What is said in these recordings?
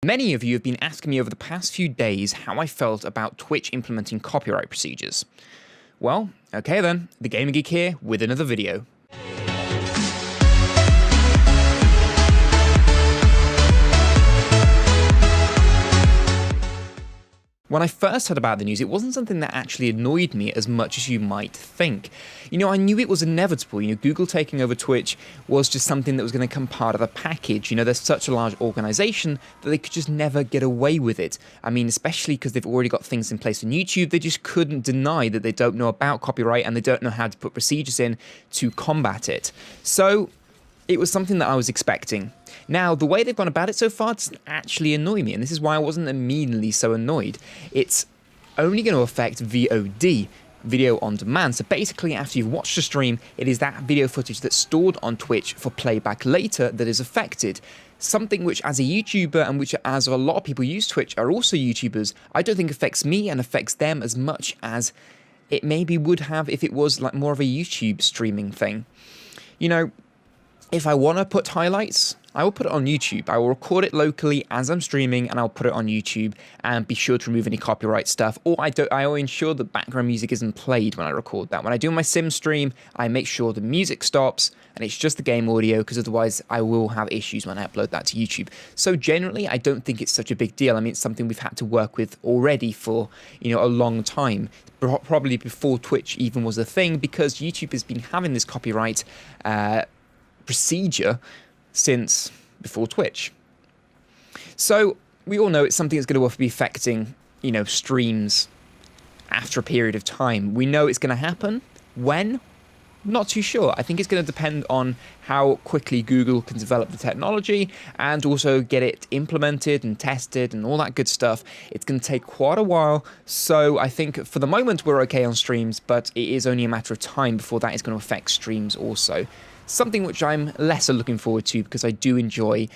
Many of you have been asking me over the past few days how I felt about Twitch implementing copyright procedures. Well, okay then, TheGamingGeek here with another video. When I first heard about the news, it wasn't something that actually annoyed me as much as you might think. You know, I knew it was inevitable. You know, Google taking over Twitch was just something that was going to come part of the package. You know, they're such a large organization that they could just never get away with it. I mean, especially because they've already got things in place on YouTube, they just couldn't deny that they don't know about copyright and they don't know how to put procedures in to combat it. So it was something that I was expecting. Now, the way they've gone about it so far doesn't actually annoy me, and this is why I wasn't immediately so annoyed. It's only going to affect VOD, video on demand. So basically, after you've watched a stream, it is that video footage that's stored on Twitch for playback later that is affected. Something which, as a YouTuber, and which as a lot of people use Twitch are also YouTubers, I don't think affects me and affects them as much as it maybe would have if it was like more of a YouTube streaming thing. You know, if I want to put highlights, I will put it on YouTube. I will record it locally as I'm streaming, and I'll put it on YouTube and be sure to remove any copyright stuff. Or I will ensure that background music isn't played when I record that. When I do my sim stream, I make sure the music stops and it's just the game audio, because otherwise I will have issues when I upload that to YouTube. So generally, I don't think it's such a big deal. I mean, it's something we've had to work with already for, you know, a long time. Probably before Twitch even was a thing, because YouTube has been having this copyright procedure since before Twitch. So we all know it's something that's going to be affecting, you know, streams after a period of time. We know it's going to happen. When? Not too sure. I think it's going to depend on how quickly Google can develop the technology and also get it implemented and tested and all that good stuff. It's going to take quite a while. So I think for the moment we're okay on streams, but it is only a matter of time before that is going to affect streams also. Something which I'm lesser looking forward to, because I do enjoy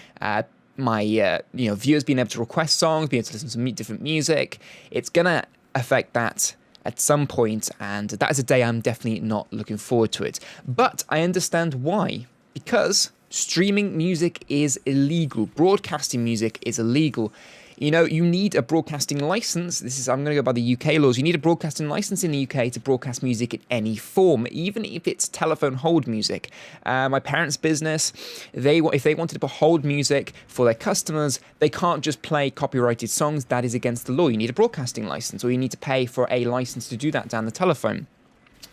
my viewers being able to request songs, being able to listen to different music. It's gonna affect that at some point, and that is a day I'm definitely not looking forward to it. But I understand why, because streaming music is illegal. Broadcasting music is illegal. You know, you need a broadcasting license. I'm going to go by the UK laws. You need a broadcasting license in the UK to broadcast music in any form, even if it's telephone hold music. My parents' business, if they wanted to hold music for their customers, they can't just play copyrighted songs. That is against the law. You need a broadcasting license, or you need to pay for a license to do that down the telephone.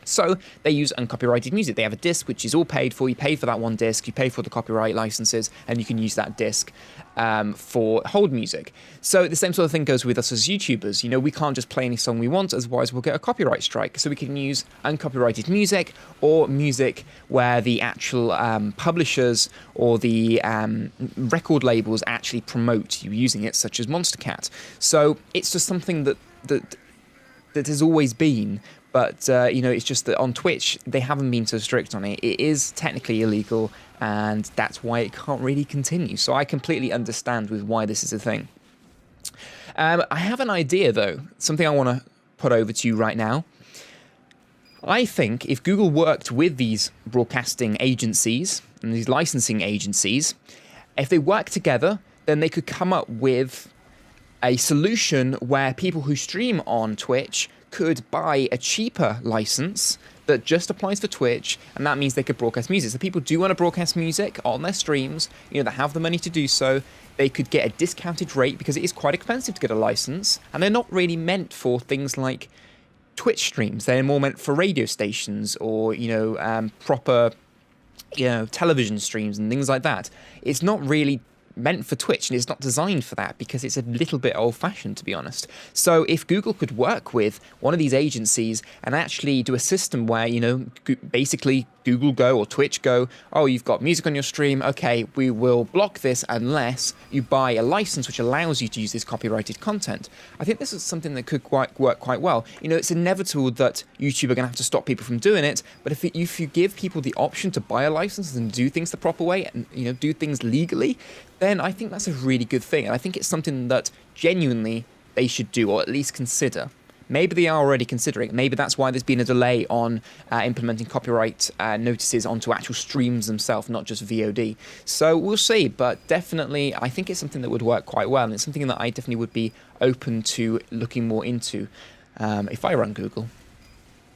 So they use uncopyrighted music. They have a disc which is all paid for. You pay for that one disc, you pay for the copyright licenses, and you can use that disc for hold music. So the same sort of thing goes with us as YouTubers. You know, we can't just play any song we want, otherwise we'll get a copyright strike. So we can use uncopyrighted music, or music where the actual publishers or the record labels actually promote you using it, such as Monster Cat. So it's just something that has always been. But, you know, it's just that on Twitch, they haven't been so strict on it. It is technically illegal, and that's why it can't really continue. So I completely understand with why this is a thing. I have an idea, though, something I want to put over to you right now. I think if Google worked with these broadcasting agencies and these licensing agencies, if they work together, then they could come up with a solution where people who stream on Twitch could buy a cheaper license that just applies for Twitch, and that means they could broadcast music. So people do want to broadcast music on their streams, you know, they have the money to do so. They could get a discounted rate, because it is quite expensive to get a license, and they're not really meant for things like Twitch streams. They're more meant for radio stations or, you know, proper, you know, television streams and things like that. It's not really meant for Twitch, and it's not designed for that, because it's a little bit old-fashioned, to be honest. So if Google could work with one of these agencies and actually do a system where, you know, basically Google Go or Twitch Go, oh, you've got music on your stream, okay, we will block this unless you buy a license which allows you to use this copyrighted content. I think this is something that could work quite well. You know, it's inevitable that YouTube are going to have to stop people from doing it, but if you give people the option to buy a license and do things the proper way and, you know, do things legally, then I think that's a really good thing. And I think it's something that genuinely they should do, or at least consider. Maybe they are already considering it. Maybe that's why there's been a delay on implementing copyright notices onto actual streams themselves, not just VOD. So we'll see, but definitely I think it's something that would work quite well, and it's something that I definitely would be open to looking more into if I run Google,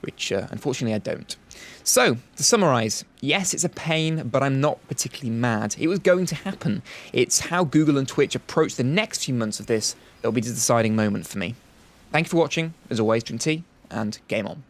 which unfortunately I don't. So, to summarise, yes, it's a pain, but I'm not particularly mad. It was going to happen. It's how Google and Twitch approach the next few months of this that will be the deciding moment for me. Thank you for watching. As always, drink tea and game on.